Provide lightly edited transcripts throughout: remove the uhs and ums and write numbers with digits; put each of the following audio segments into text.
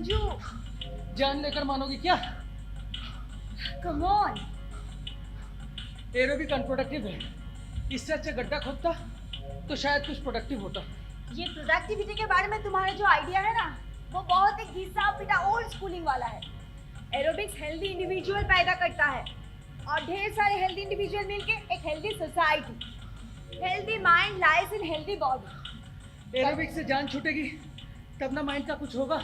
संजू, जान लेकर मानोगी क्या? Come on. एरोबिक अनप्रोडक्टिव है। इससे अच्छा गड्ढा खोदता तो शायद कुछ प्रोडक्टिव होता। ये प्रोडक्टिविटी के बारे में तुम्हारा जो आइडिया है ना, वो बहुत ही घिसा पिटा ओल्ड स्कूलिंग वाला है। एरोबिक्स हेल्दी इंडिविजुअल पैदा करता है और ढेर सारे हेल्दी इंडिविजुअल मिलके एक healthy society. Healthy mind lies in healthy body. Aerobics से जान छूटेगी तब ना माइंड का कुछ होगा।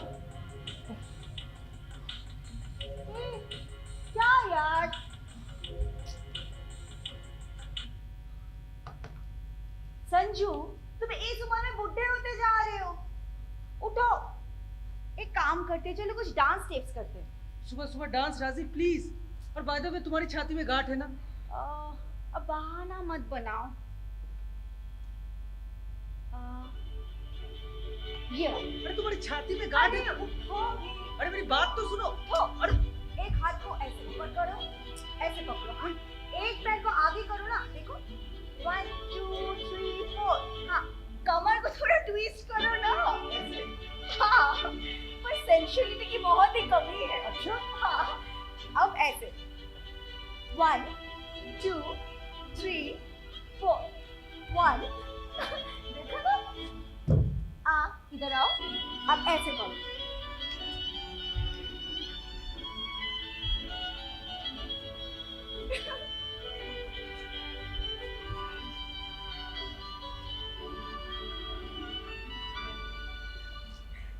क्या यार, संजू तुम इस उम्र में बुढ़े होते जा रहे हो। उठो, एक काम करते, चलो कुछ डांस स्टेप्स करते हैं। सुबह सुबह डांस राजी प्लीज। और बाय द वे तुम्हारी छाती में गांठ है ना? अब बहाना मत बनाओ। ये अरे तुम्हारी छाती में गांठ है। उठोगे? अरे मेरी बात तो सुनो। अरे एक हाथ को ऐसे ऊपर करो, ऐसे पकड़ो। हाँ, एक पैर को आगे करो ना, देखो 1 2 3 4। हाँ, कमर को थोड़ा ट्विस्ट करो ना। हाँ, पर सेंसुअलिटी की बहुत ही कमी है। अच्छा? हाँ, अब ऐसे 1 2 3 4 1। देखो ना, इधर आओ। अब ऐसे करो।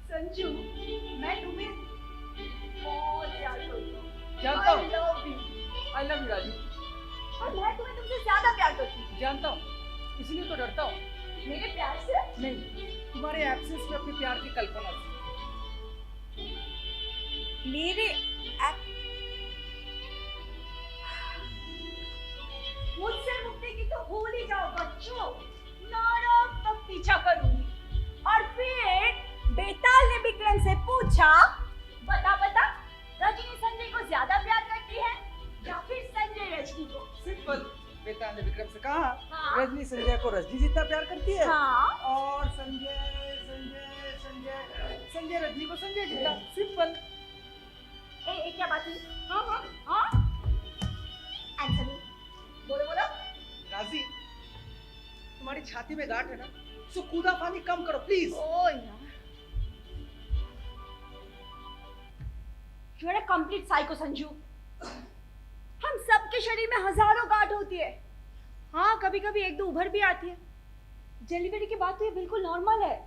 संजू, मैं तुम्हें बहुत प्यार करती हूँ। जानता हूँ। I love you। I love you Raju. और मैं तुम्हें तुमसे ज्यादा प्यार करती हूँ। जानता हूँ, इसलिए तो डरता हूँ। मेरे प्यार से? नहीं, तुम्हारे एब्सेंस में अपने प्यार की कल्पना से। मेरे मुझसे मुक्ति की तो भूल ही जाओ बच्चों। नरक तक पीछा करूंगी। और फिर बेताल ने विक्रम से पूछा, बता रजनी संजय को ज्यादा प्यार करती है या फिर संजय रजनी को? सिंपल। बेताल ने विक्रम से कहा, हाँ। रजनी संजय को रजनी जितना प्यार करती है। हाँ। और संजय रजनी को संजय जितना। सिंपल। ए क्या बात हुई? हाँ। Answer me. बोलो। राजी, तुम्हारी छाती में गांठ है ना, सो कूदा पानी कम करो प्लीज। ओ यार, you are a complete psycho Sanju. हम सबके शरीर में हजारों गांठ होती है। हाँ, कभी कभी एक दो उभर भी आती है। डिलीवरी के बाद तो ये बिल्कुल नॉर्मल है।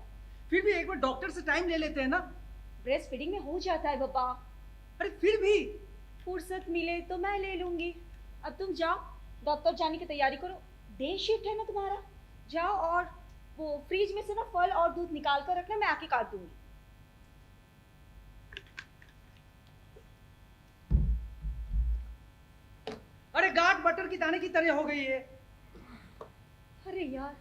फिर भी एक बार डॉक्टर से टाइम ले लेते हैं ना। ब्रेस्ट फीडिंग में हो जाता है बाबा। अरे फिर भी फुर्सत मिले तो मैं ले लूंगी। अब तुम जाओ, डॉक्टर जाने की तैयारी करो। डे शिफ्ट है ना तुम्हारा। जाओ और वो फ्रिज में से ना फल और दूध निकाल कर रखना, मैं आके काट दूंगी। अरे गांठ बटर की दाने की तरह हो गई है। अरे यार,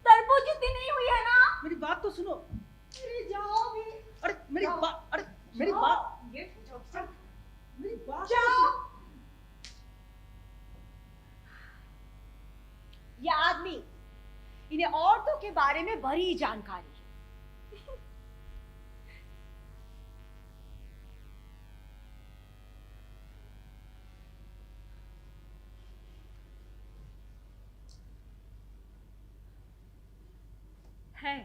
तरबूज जितनी नहीं हुई है ना। मेरी बात तो सुनो। अरे जाओ भी। अरे मेरी जाओ। बात ये मेरी बात जाओ। ये आदमी, इन्हें औरतों के बारे में बड़ी जानकारी है।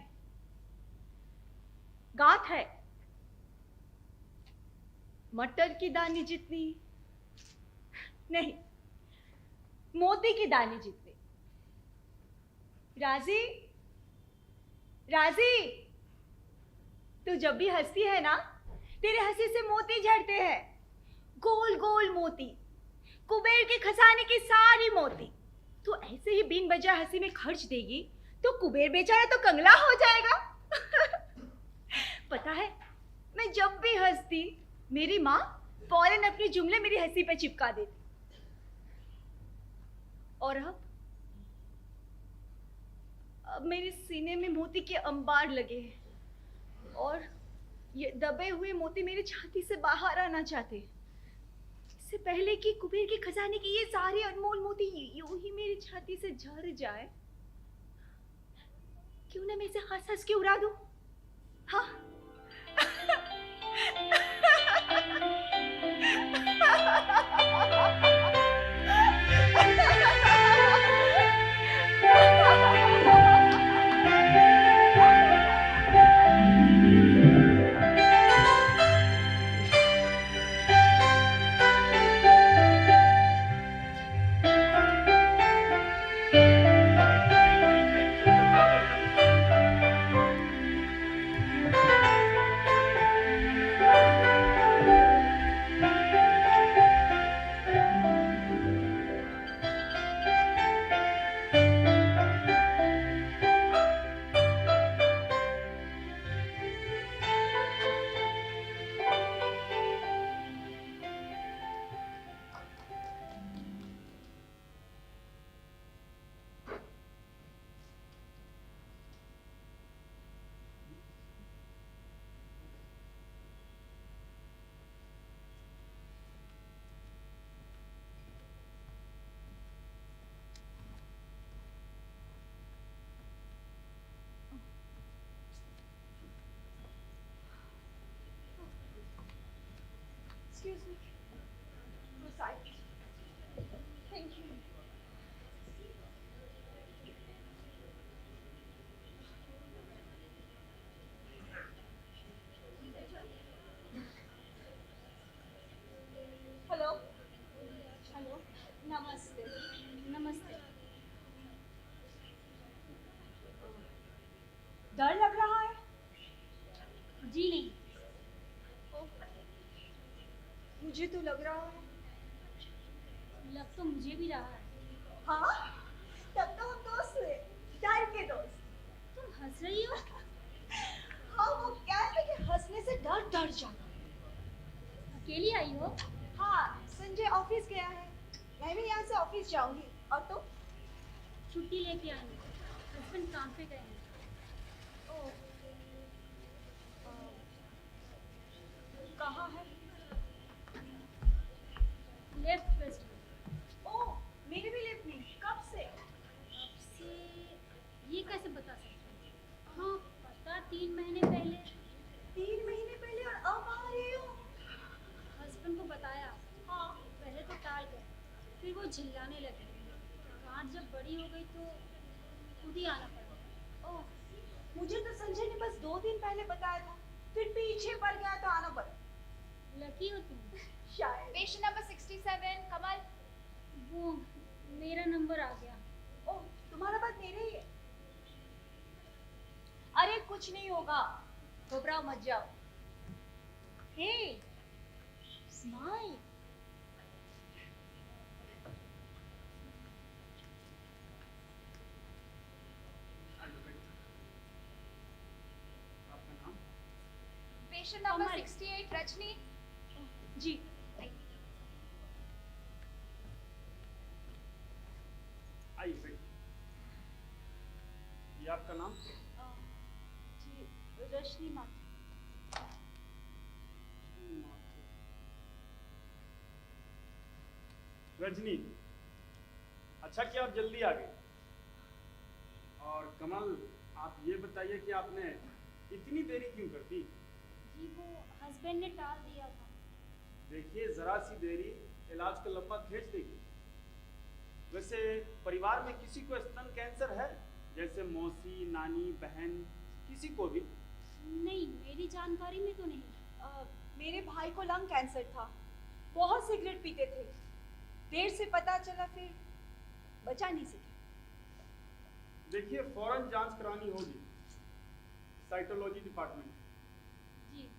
गांठ है, मटर की दाने जितनी नहीं, मोती की दाने जितनी। राजी, तू जब भी हंसती है ना, तेरे हंसी से मोती झड़ते हैं। गोल गोल मोती, कुबेर के खजाने की सारी मोती। तू ऐसे ही बिन वजह हंसी में खर्च देगी तो कुबेर बेचारा तो कंगला हो जाएगा। पता है, मैं जब भी हंसती, मेरी माँ फौरन अपने जुमले मेरी हंसी पे चिपका देती। और अब मेरे सीने में मोती के अंबार लगे हैं और ये दबे हुए मोती मेरी छाती से बाहर आना चाहते। इससे पहले कि कुबेर के खजाने की ये सारे अनमोल मोती यूं ही मेरी छाती से झड़ जाए, क्यों ना मैं इसे हंस हंस के उड़ा दूं? हाँ। Excuse me. Go side. Thank you. Hello hello नमस्ते नमस्ते। डर लग रहा है? जी नहीं, मुझे तो लग रहा है। लग तो मुझे भी रहा है। हाँ, तब तो हम दोस्त हुए, टाइम के दोस्त। तुम हंस रही हो? हाँ, वो कहते कि हंसने से डर जाना। अकेली आई हो? हाँ, संजय ऑफिस गया है, मैं भी यहाँ से ऑफिस जाऊंगी। और तुम? छुट्टी लेके आई हूँ। हस्बैंड काम पे गए हैं। ओह, कहाँ है? लेफ्ट वेस्ट में। ओह, मेरे भी लिफ्ट में। कब से? अब से ये कैसे बता सकते हो? हाँ, पता 3 महीने पहले। 3 महीने पहले और अब आ रही हो? हस्बैंड को बताया। हाँ। पहले तो टाल गए, फिर वो झिल्लाने लगे। गांठ जब बड़ी हो गई तो खुद ही आना पड़ा। ओह, मुझे तो संजय ने बस 2 दिन पहले बताया था, फिर पीछे पड़ गया तो आना पड़ा। लकी हो तुम। शायद। पेशेंट नंबर 67 कमल। वो मेरा नंबर आ गया। ओह, तुम्हारा बात मेरे ही है। अरे कुछ नहीं होगा, घबराओ मत जाओ। हे, स्माइल। आपका नाम? पेशेंट नंबर कमल। 68 रजनी। जी। आइए बैठिए। ये आपका नाम? जी, रश्मि माथुर। रजनी, अच्छा कि आप जल्दी आ गए। और कमल, आप ये बताइए कि आपने इतनी देरी क्यों कर दी? जी वो हस्बैंड ने टाल दिया था। देखिए, जरा सी देरी इलाज को लंबा खींच देगी। वैसे परिवार में किसी को स्तन कैंसर है? जैसे मौसी, नानी, बहन, किसी को भी? नहीं, मेरी जानकारी में तो नहीं। मेरे भाई को लंग कैंसर था, बहुत सिगरेट पीते थे, देर से पता चला, फिर बचा नहीं सके। देखिए, फौरन जांच करानी होगी साइटोलॉजी डिपार्टमेंट। जी।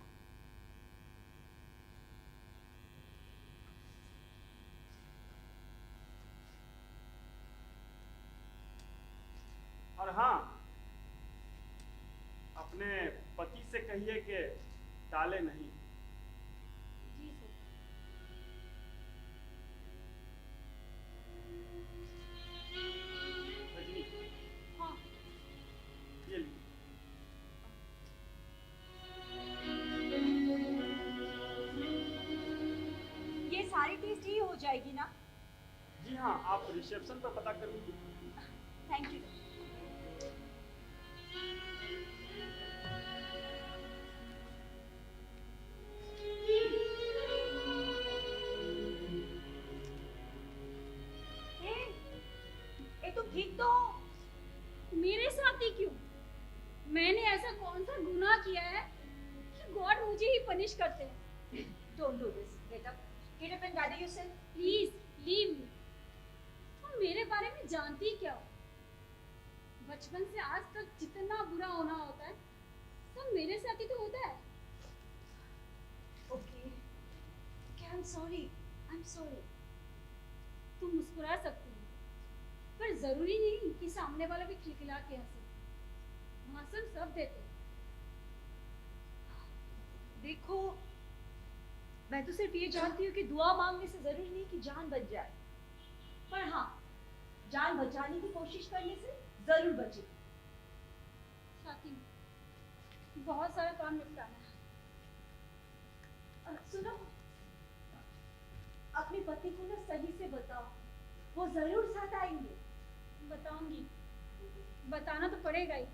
और हाँ, अपने पति से कहिए कि टाले नहीं। जी सर। रजनी, हाँ। ये लीजिए। ये सारी टेस्ट ही हो जाएगी ना? जी हाँ, आप रिसेप्शन पर पता कर लीजिए। Thank you. ठीक तो हो। मेरे साथ ही क्यों? मैंने ऐसा कौन सा गुनाह किया है कि गॉड मुझे ही पनिश करते हैं? Don't do this. Get up and gather yourself. Please leave me. तुम मेरे बारे में जानती क्या हो? बचपन से आज तक जितना बुरा होना होता है सब मेरे साथ ही तो होता है। Okay. Okay, I'm sorry. I'm sorry. तुम मुस्कुरा सकती हो, पर जरूरी नहीं कि सामने वाला भी खिलखिला के हंसे। भाषण सब देते हैं। देखो, मैं तो सिर्फ ये जानती हूँ कि दुआ मांगने से जरूरी नहीं कि जान बच जाए, पर हाँ, जान बचाने की कोशिश करने से जरूर बचे। साथी बहुत सारा काम निपटाना है। सुनो, अपने पति को ना सही से बताओ, वो जरूर साथ आएंगे। बताऊंगी, बताना तो पड़ेगा ही।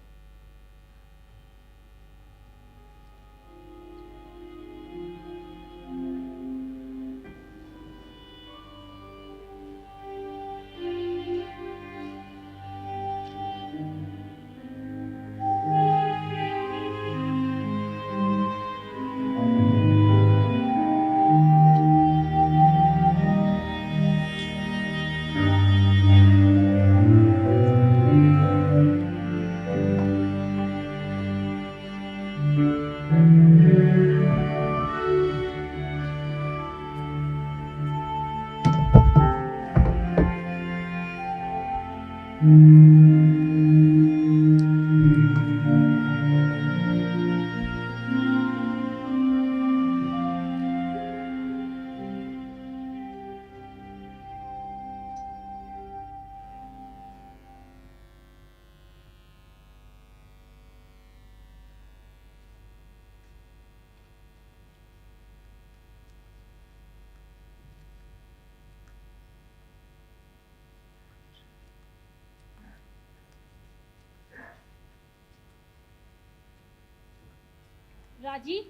राजीव,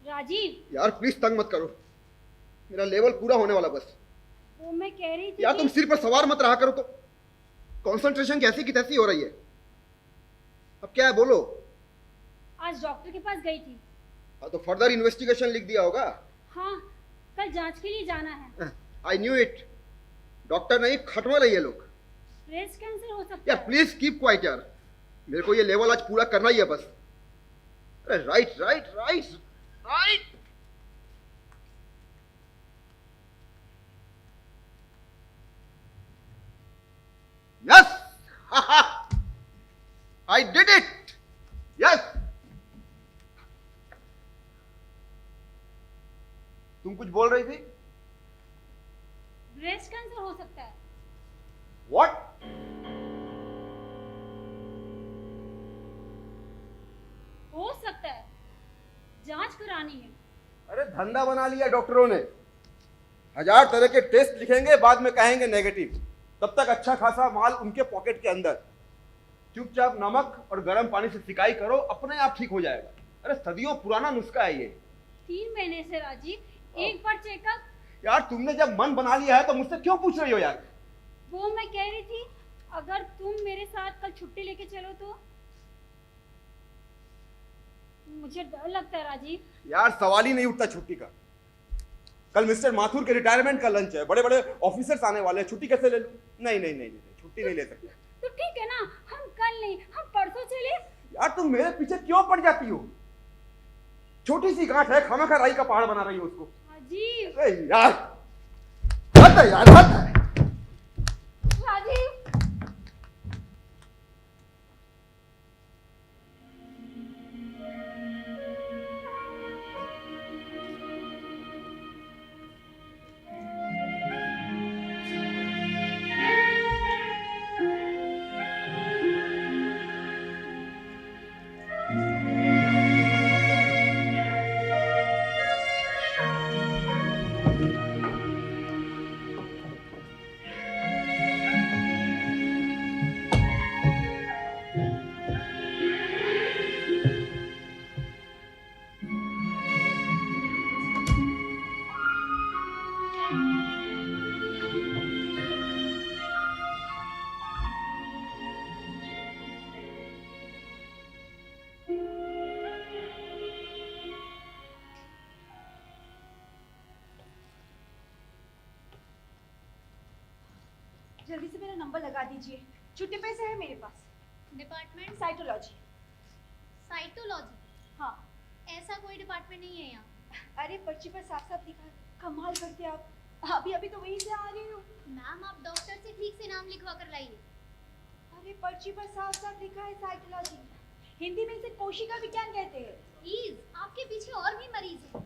राजीव यार प्लीज तंग मत करो, मेरा लेवल पूरा होने वाला बस। वो मैं कह रही थी यार कि- तुम सिर पर सवार मत रहा करो तो। कंसंट्रेशन कैसी की तैसी हो रही है। अब क्या है बोलो। आज डॉक्टर के पास गई थी। हाँ तो फर्दर इन्वेस्टिगेशन लिख दिया होगा। हाँ, कल जांच के लिए जाना है। I knew it. डॉक्टर नहीं खटमल है ये लोग। ब्रेस्ट कैंसर हो सकता यार है। प्लीज कीप क्वाइट यार, मेरे को ये लेवल आज पूरा करना ही है बस। अरे right right right right. Yes I did it. Yes. तुम कुछ बोल रही थी। ब्रेस्ट कैंसर हो सकता है। व्हाट? हो सकता है, जांच करानी है। अरे धंधा बना लिया डॉक्टरों ने। 1000 तरह के टेस्ट लिखेंगे, बाद में कहेंगे नेगेटिव। तब तक अच्छा खासा माल उनके पॉकेट के अंदर। चुपचाप नमक और गर्म पानी से सिकाई करो, अपने आप ठीक हो जाएगा। अरे सदियों पुराना नुस्खा है ये। 3 महीने से राजीव, एक बार चेकअप। यार तुमने जब मन बना लिया है तो मुझसे क्यों पूछ रही हो यार। वो मैं कह रही थी, अगर तुम मेरे साथ कल छुट्टी लेके चलो तो। मुझे डर लगता है राजीव। यार सवाल ही नहीं उठता छुट्टी का। कल मिस्टर माथुर के रिटायरमेंट का लंच है, बड़े बड़े ऑफिसर्स आने वाले हैं, छुट्टी कैसे ले लूं? नहीं नहीं नहीं नहीं, छुट्टी नहीं ले सकते। तो ठीक है ना, हम कल नहीं, हम परसों चले। यार तुम मेरे पीछे क्यों पड़ जाती हो? छोटी सी गांठ है, खामखा राई का पहाड़ बना रही हो उसको। राजीव, अरे यार हद है यार, हद है। राजीव। जल्दी से मेरा नंबर लगा दीजिए, छुट्टी पैसे है मेरे पास। Department cytology. साइटोलॉजी। हाँ। ऐसा कोई डिपार्टमेंट नहीं है यहाँ। अरे पर्ची पर साफ साफ लिखा है। कमाल करते आप, अभी अभी तो वहीं से आ रही हूँ। मैम आप डॉक्टर से ठीक से नाम लिखवा कर लाइए। अरे पर्ची पर साफ साफ लिखा है साइटोलॉजी, हिंदी में इसे कोशिका विज्ञान कहते हैं। प्लीज, आपके पीछे और भी मरीज हैं।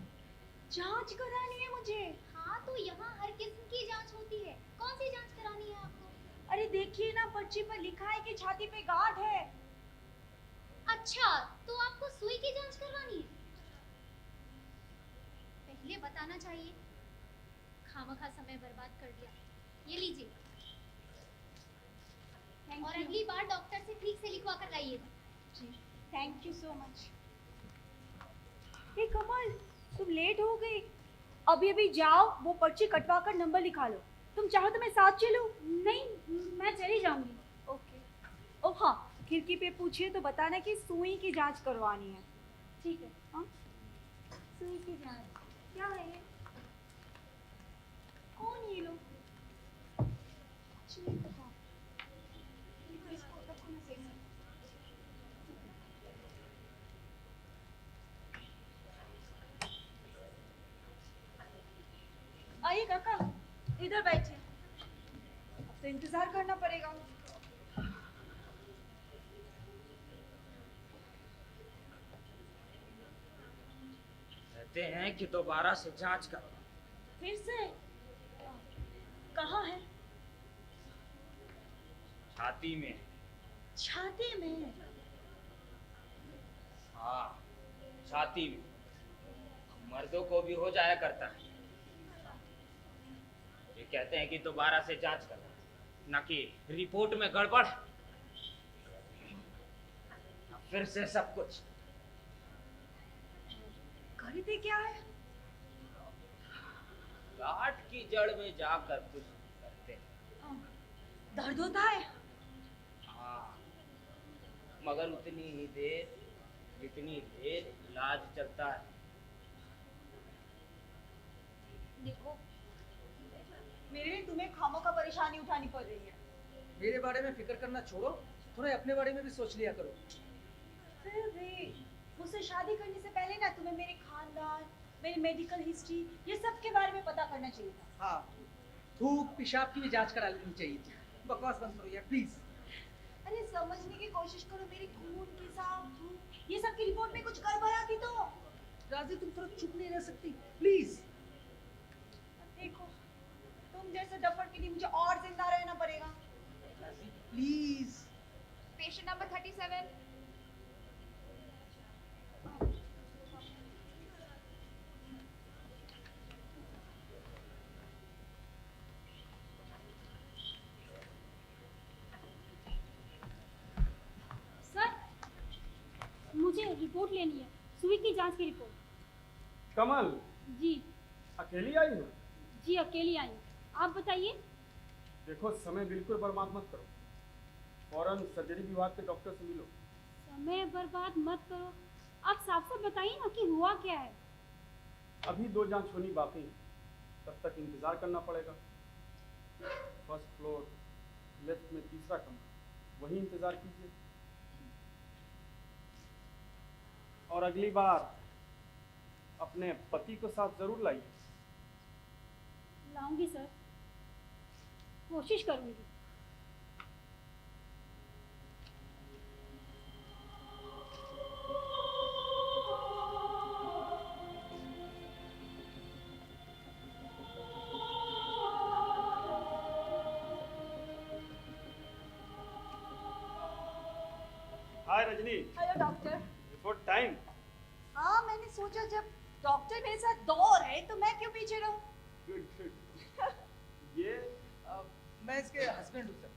जांच करानी है मुझे। हाँ तो यहाँ हर किस्म की जांच होती है। कौन सी जांच करानी है आपको? अरे देखिए ना, पर्ची पर लिखा है कि छाती पे गांठ है। अच्छा, तो आपको सुई की जांच करवानी है? पहले बताना चाहिए। खामखा समय बर्बाद कर दिया। ये लीजिए, और अगली बार डॉक्टर से ठीक से लिखवा कर लाइएगा। जी, थैंक यू सो मच। ये कमल, तुम लेट हो गई। अभी अभी जाओ, वो पर्ची कटवा कर नंबर लिखा लो। तुम चाहो तो मैं साथ चलूं? नहीं, मैं चली जाऊंगी। ओके। ओ हाँ, खिड़की पे पूछे तो बताना कि सुई की जांच करवानी है। ठीक है। हाँ? सुई की जांच। क्या है ये? कौन ये लोग? कुछ नहीं पता। इसको रखो ना सही से। आइए काका, इधर बैठिए। अब तो इंतजार करना पड़ेगा। कहते हैं कि दोबारा से जांच करो। फिर से? कहाँ है? छाती में। छाती में? हाँ, छाती में। मर्दों को भी हो जाया करता है। ये कहते हैं कि दोबारा से जांच करो, ना कि रिपोर्ट में गड़बड़। फिर से सब कुछ। करते क्या है? गांठ की जड़ में जाकर कुछ करते हैं। दर्द होता है? हाँ, मगर उतनी ही देर जितनी देर इलाज चलता है। देखो, मेरे लिए तुम्हें खामोखा परेशानी उठानी पड़ रही है। मेरे बारे में फिक्र करना छोड़ो, थोड़ा अपने बारे में भी सोच लिया करो। फिर भी मुझसे शादी करने से पहले ना तुम्हें मेरे खानदान, मेरी मेडिकल हिस्ट्री, ये सब के बारे में पता करना चाहिए था। हाँ, थूक पेशाब की भी जांच करा लेनी चाहिए थी। बकवास बंद करो यार प्लीज। अरे समझने की कोशिश करो, मेरी खून की साफ ये सब की रिपोर्ट में कुछ गड़बड़ आती तो। राजी, तुम थोड़ा चुप नहीं रह सकती प्लीज? देखो, तुम जैसे डफर के लिए मुझे और जिंदा रहना पड़ेगा। राजी प्लीज। Patient number 37। सर, मुझे रिपोर्ट लेनी है, सुई की जांच की रिपोर्ट। कमल, जी। अकेली आई हो? जी अकेली आई हूँ। आप बताइए। देखो, समय बिल्कुल बर्बाद मत करो। फौरन सर्जरी विभाग के डॉक्टर से मिलो। समय बर्बाद मत करो। आप साफ साफ बताइए ना कि हुआ क्या है। अभी 2 जांच होनी बाकी है, तब तक इंतजार करना पड़ेगा। फर्स्ट फ्लोर, लेफ्ट में तीसरा कमरा, वही इंतजार कीजिए। और अगली बार अपने पति को साथ जरूर लाइए। लाऊंगी सर, कोशिश करूंगी। Hi Rajni, hello doctor. Report time. हाँ, मैंने सोचा जब डॉक्टर मेरे साथ दौड़ है तो मैं क्यों पीछे रहूं। Good good. ये मैं इसके हस्बैंड हूँ सर।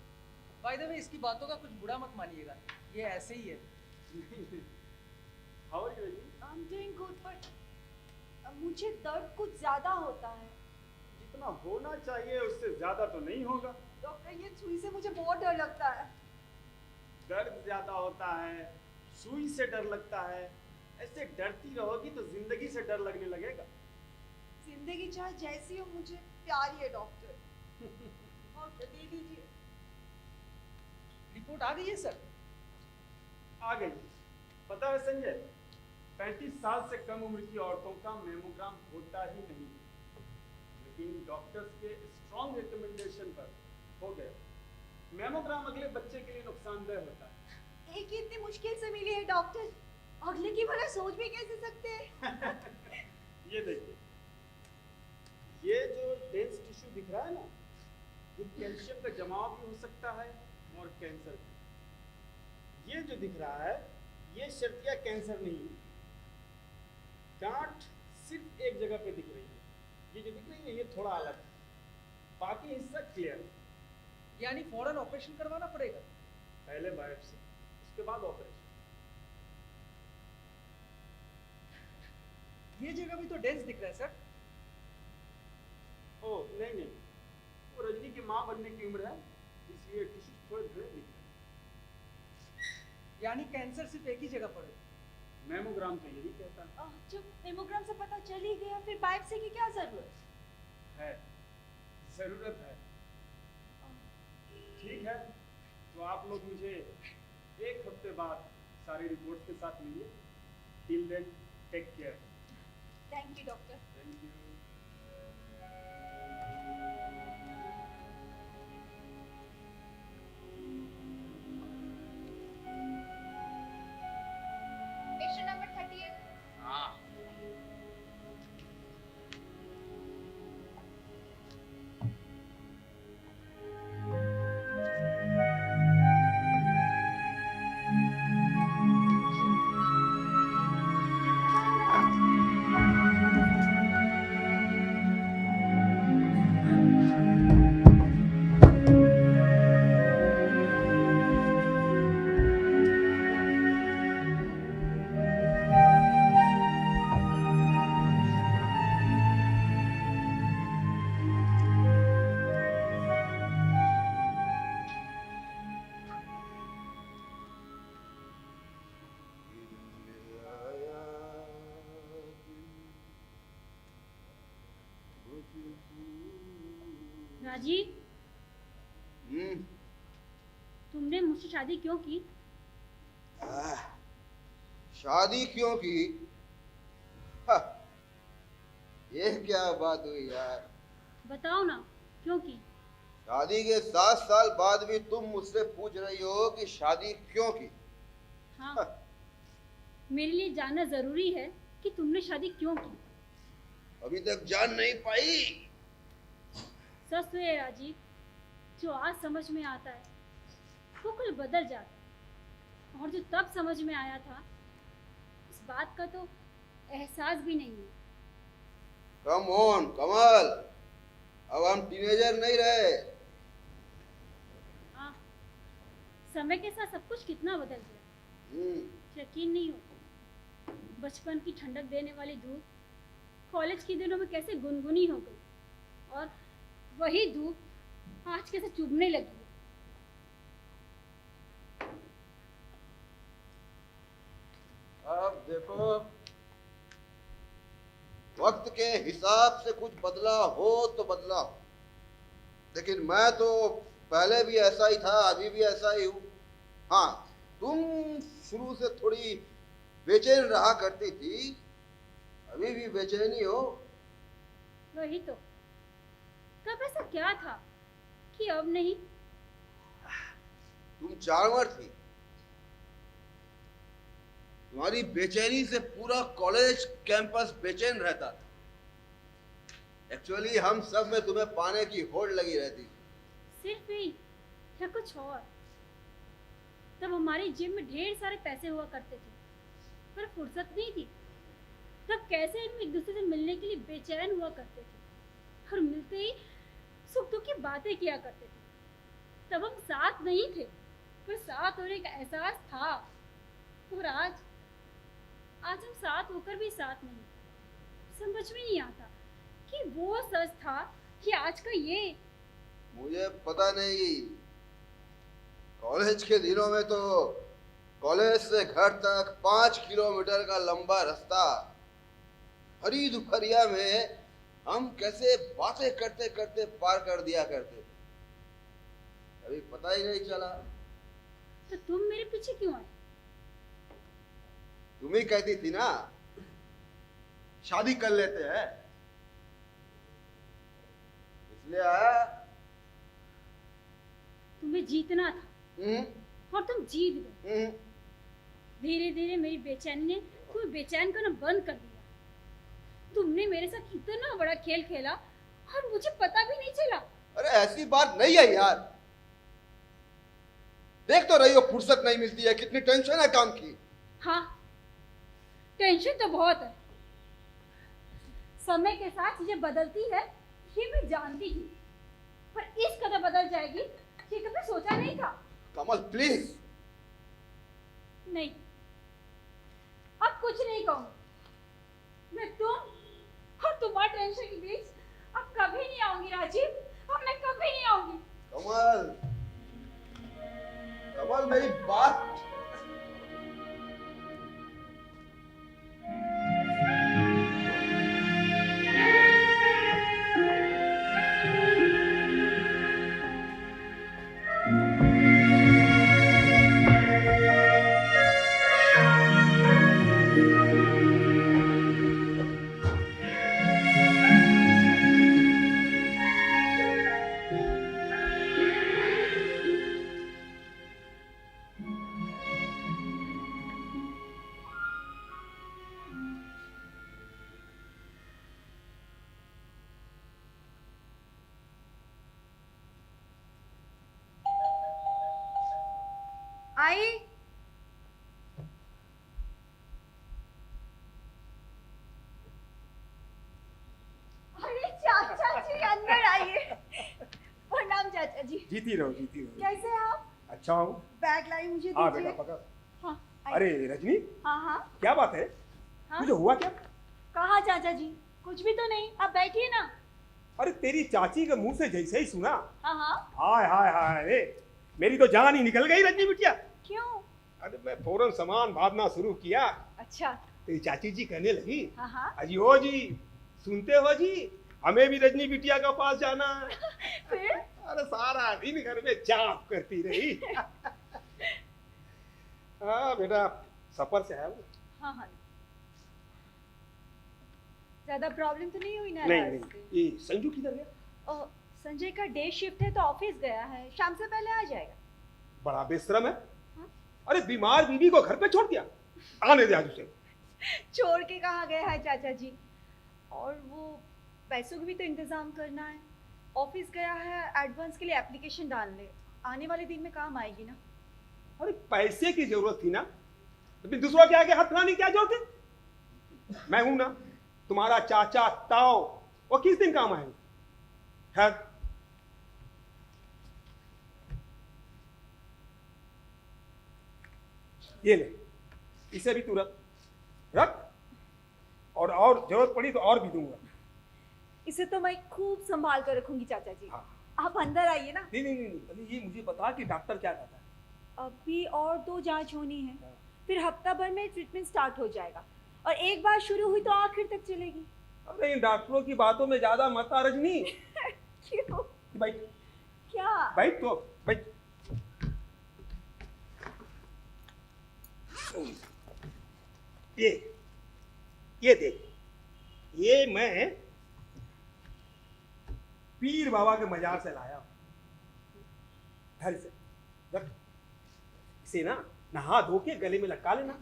बाय द वे, इसकी बातों का कुछ बुरा मत मानिएगा, ये ऐसे ही है। How are you Rajni? I am doing good, but मुझे दर्द कुछ ज्यादा होता है। जितना होना चाहिए उससे ज्यादा तो नहीं होगा। डॉक्टर, ये सुई से मुझे बहुत डर लगता है। दर्द ज्यादा होता है, सुई से डर लगता है। ऐसे डरती रहोगी तो जिंदगी से डर लगने लगेगा। जिंदगी चाहे जैसी हो, मुझे प्यारी है डॉक्टर। और दे दीजिए। रिपोर्ट आ गई है सर? आ गई। पता है संजय, 35 साल से कम उम्र की औरतों का मेमोग्राम होता ही नहीं, लेकिन डॉक्टर्स के स्ट्रॉन्ग रिकमेंडेशन पर हो गया। मेमोग्राम अगले बच्चे के लिए नुकसानदेह होता है। एक ही इतनी मुश्किल से मिली है डॉक्टर, अगले की भला सोच भी कैसे सकते हैं? ये देखिए, ये जो डेंस टिश्यू दिख रहा है ना, ये कैल्शियम का जमाव भी हो सकता है और कैंसर भी। ये जो दिख रहा है, ये शर्तिया कैंसर नहीं है। गांठ सिर्फ एक जगह पे दिख रही है, ये जो दिख रही है ये थोड़ा अलग है, बाकी हिस्सा क्लियर है। यानी फौरन ऑपरेशन करवाना पड़ेगा? पहले बायोप्सी, उसके बाद ऑपरेशन। ये जगह भी तो डेंस दिख रहा है सर। ओह नहीं नहीं, वो रजनी की माँ बनने की उम्र है, इसलिए टिश्यू थोड़े धड़े दिख रहे हैं। यानी कैंसर सिर्फ एक ही जगह पर है। मेमोग्राम तो यही कहता है। जब मेमोग्राम से पता चल ही गया, फिर बायोप्सी की क्या जरूरत है, जरूरत है। ठीक है, तो आप लोग मुझे 1 हफ्ते बाद सारी रिपोर्ट्स के साथ मिलिए। Till then take care. Thank you doctor. Thank you. Patient number 38। हाँ। राजीव, तुमने मुझसे शादी क्यों की? शादी क्यों की? हाँ, ये क्या बात हुई यार। बताओ ना, क्यों की? शादी के 7 साल बाद भी तुम मुझसे पूछ रही हो कि शादी क्यों की? हाँ, मेरे लिए जानना जरूरी है कि तुमने शादी क्यों की। अभी तक जान नहीं पाई। सच तो है राजीव, जो आज समझ में आता है वो कल बदल जाता है, और जो तब समझ में आया था उस बात का तो एहसास भी नहीं है। कम ऑन कमल, अब हम टीनेजर नहीं रहे। हाँ, समय के साथ सब कुछ कितना बदल गया, यकीन नहीं होता। बचपन की ठंडक देने वाली धूप कॉलेज के दिनों में कैसे गुनगुनी हो गई, और वही धूप आज कैसे चुभने लगी। अब देखो, वक्त के हिसाब से कुछ बदला हो तो बदला हो, लेकिन मैं तो पहले भी ऐसा ही था, अभी भी ऐसा ही हूँ। हाँ, तुम शुरू से थोड़ी बेचैन रहा करती थी, अभी भी बेचैनी हो। वही तो, तब ऐसा क्या था कि अब नहीं? तुम जानवर थी, तुम्हारी बेचैनी से पूरा कॉलेज कैंपस बेचैन रहता था। एक्चुअली हम सब में तुम्हें पाने की होड़ लगी रहती थी। सिर्फ ही या कुछ और? तब हमारी जिम में ढेर सारे पैसे हुआ करते थे, पर फुर्सत नहीं थी। तब कैसे हम एक दूसरे से मिलने के लिए बेचैन हुआ करते थे, और मिलते ही सुख दुख की बातें किया करते थे। तब हम साथ नहीं थे, पर साथ होने का एहसास था। और आज हम साथ होकर भी साथ नहीं। समझ में नहीं आता कि वो सच था कि आज का ये। मुझे पता नहीं, कॉलेज के दिनों में तो कॉलेज से घर तक 5 किलोमीटर का लंबा रास्ता हरी दोपहरिया में हम कैसे बातें करते करते पार कर दिया करते थे, अभी पता ही नहीं चला। तो तुम मेरे पीछे क्यों आए? तुम ही कहती थी ना शादी कर लेते हैं, इसलिए आया। तुम्हें जीतना था और तुम जीत गए। धीरे धीरे मेरी बेचैनी ने तुम्हें बेचैन करना बंद कर दिया। तुमने मेरे साथ इतना बड़ा खेल खेला और मुझे पता भी नहीं चला। अरे ऐसी बात नहीं है यार, देख तो रही हो फुर्सत नहीं मिलती है, कितनी टेंशन है काम की। हाँ, टेंशन तो बहुत है। समय के साथ चीजें बदलती है ये मैं जानती थी, पर इस कदर बदल जाएगी ये कभी सोचा नहीं था। कमल प्लीज। नहीं, अब कुछ नहीं कहूंगी। मैं तुम और तुम्हारे टेंशन के बीच अब कभी नहीं आऊंगी राजीव। अब मैं कभी नहीं आऊंगी। कमल, कमल मेरी बात। आई अरे चाचा जी अंदर आइए। प्रणाम चाचा जी। जीती रहो जीती रहो। कैसे हैं आप? अच्छा हूँ। बैग लाई मुझे हाँ दीजिए। बेटा पकड़। हाँ, आइए। अरे रजनी, हाँ हाँ क्या बात है? हाँ? तुझे हुआ क्या? कहा चाचा जी, कुछ भी तो नहीं, आप बैठिए ना। अरे तेरी चाची के मुंह से जैसे ही सुना, हाँ हाँ। हाय हाय हाय रे, मेरी तो जान ही निकल गई रजनी बिटिया। क्यों? अरे मैं फौरन सामान भागना शुरू किया। अच्छा। तेरी चाची जी कहने लगी, हाँ हाँ। अजी ओ जी, सुनते हो जी, हमें भी रजनी बिटिया का पास जाना है। फिर? अरे सारा दिन घर में जाप करती रही। हाँ बेटा, सफर से है वो। हाँ हाँ। ज्यादा प्रॉब्लम तो नहीं हुई ना? नहीं नहीं, ये संजू किधर गया? संजय का डे शिफ्ट है तो ऑफिस गया है, शाम से पहले आ जाएगा। बड़ा बेशरम है। हाँ? अरे बीमार बीवी को घर पे छोड़ दिया। आने दे आज उसे। छोड़ के कहाँ गया है चाचा जी? और वो पैसों की भी तो इंतजाम करना है। ऑफिस गया है एडवांस के लिए एप्लीकेशन डालने, आने वाले दिन में काम आएगी ना। अरे पैसे की जरूरत थी ना, लेकिन दूसरों के आगे हाथ फैलाने की क्या जरूरत है? मैं हूं ना, तुम्हारा चाचा ताऊ, वो किस दिन काम आएंगे? खैर, ये ले, इसे भी तू रख रख, और जरूरत पड़ी तो और भी दूंगा। इसे तो मैं खूब संभाल कर रखूंगी चाचा जी। हाँ। आप अंदर आइए ना। नहीं नहीं नहीं, पहले ये मुझे बता कि डॉक्टर क्या कहता है। अभी और 2 जांच होनी है, हाँ। फिर हफ्ता भर में ट्रीटमेंट स्टार्ट हो जाएगा, और एक बार शुरू हुई तो आखिर तक चलेगी। अरे इन डॉक्टरों की बातों में ज्यादा मत आ रजनी। क्यों? भाई क्या? भाई तो भाई, ये देख, ये मैं पीर बाबा के मजार से लाया हूं। घर से रख, इसे ना नहा धो के गले में लटका लेना।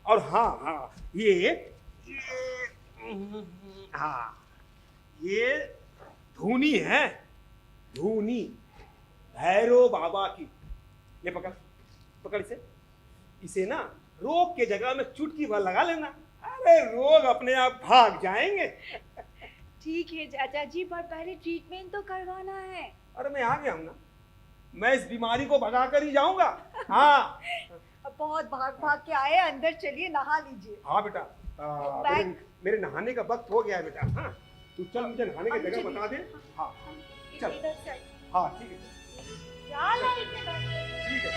और हाँ हाँ, हाँ, ये धूनी है, धूनी भैरव बाबा की। ले पकड़ पकड़ इसे ना रोग के जगह में चुटकी भर लगा लेना। अरे रोग अपने आप भाग जाएंगे। ठीक है चाचा जी, पर पहले ट्रीटमेंट तो करवाना है। अरे मैं आ गया हूं ना, मैं इस बीमारी को भगा कर ही जाऊंगा। हाँ अब बहुत भाग भाग के आए, अंदर चलिए नहा लीजिए। हाँ बेटा, मेरे नहाने का वक्त हो गया है बेटा। हाँ तू चल, मुझे नहाने की जगह बता दे। हाँ चल, इधर से आइए। हाँ ठीक है, क्या लाइट में बैठे? ठीक है।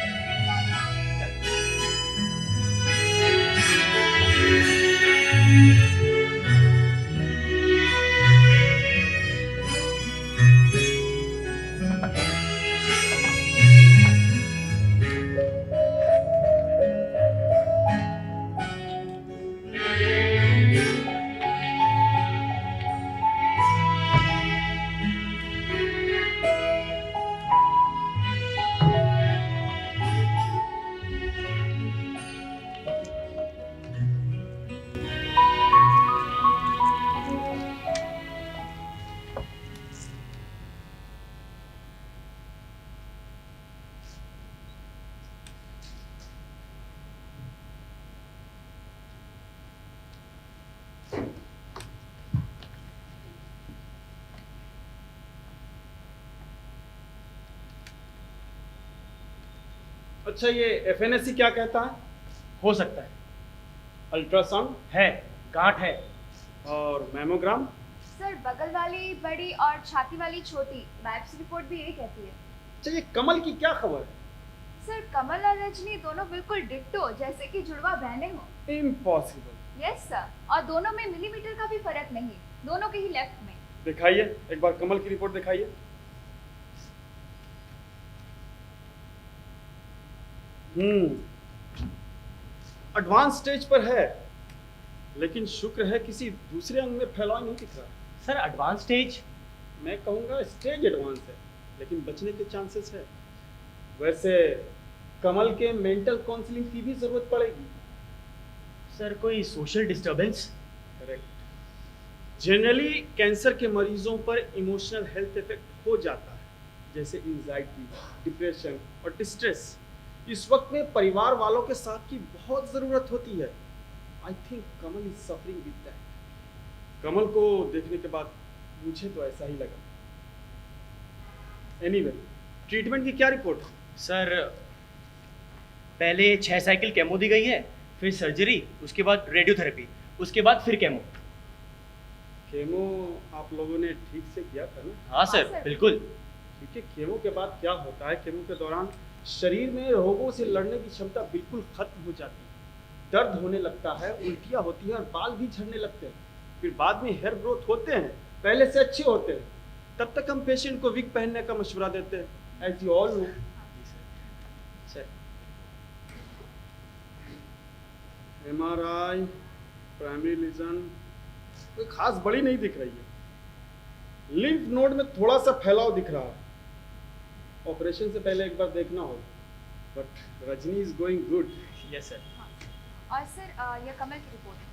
अच्छा, ये एफएनएससी क्या कहता है? हो सकता है। अल्ट्रासाउंड है, गांठ है। और मैमोग्राम? सर बगल वाली बड़ी और छाती वाली छोटी, बायोप्सी रिपोर्ट भी यही कहती है। अच्छा, ये कमल की क्या खबर है? सर कमल और रजनी दोनों बिल्कुल डिट्टो, जैसे कि जुड़वा बहनें हो। इम्पॉसिबल। यस सर, और दोनों में मिलीमीटर का भी फर्क नहीं, दोनों के ही लेफ्ट में। दिखाइए, एक बार कमल की रिपोर्ट दिखाइए। एडवांस स्टेज पर है, लेकिन शुक्र है किसी दूसरे अंग में फैलाव नहीं दिख रहा। Sir advance stage? मैं कहूँगा स्टेज एडवांस है, लेकिन बचने के चांसेस है। वैसे कमल के मेंटल काउंसलिंग की भी जरूरत पड़ेगी। सर कोई social disturbance? Correct. Generally cancer के मरीजों पर इमोशनल हेल्थ इफेक्ट हो जाता है, जैसे एंजाइटी, डिप्रेशन और डिस्ट्रेस। इस वक्त में परिवार वालों के साथ की बहुत जरूरत होती है। I think Kamal is suffering with that. Kamal को देखने के बाद मुझे तो ऐसा ही लगा। एनीवे, ट्रीटमेंट की क्या रिपोर्ट है? सर पहले 6 साइकिल केमो दी गई है, फिर सर्जरी, उसके बाद रेडियोथेरेपी, उसके बाद फिर केमो। केमो आप लोगों ने ठीक से किया था ना? हाँ सर, बिल्कुल। ठीक है, केमो के बाद क्या होता है, केमो के दौरान शरीर में रोगों से लड़ने की क्षमता बिल्कुल खत्म हो जाती है। दर्द होने लगता है, उल्टियाँ होती हैं और बाल भी झड़ने लगते हैं। फिर बाद में हेयर ग्रोथ होते हैं, पहले से अच्छे होते हैं। तब तक हम पेशेंट को विग पहनने का मशवरा देते हैं, as you all know. Sir MRI, primary lesion कोई खास बड़ी नहीं दिख रही है। लिम्फ नोड में थोड़ा सा फैलाव दिख रहा है। ऑपरेशन से पहले एक बार देखना होगा, but Rajni is going good. Yes sir. और सर यह कमल की रिपोर्ट है।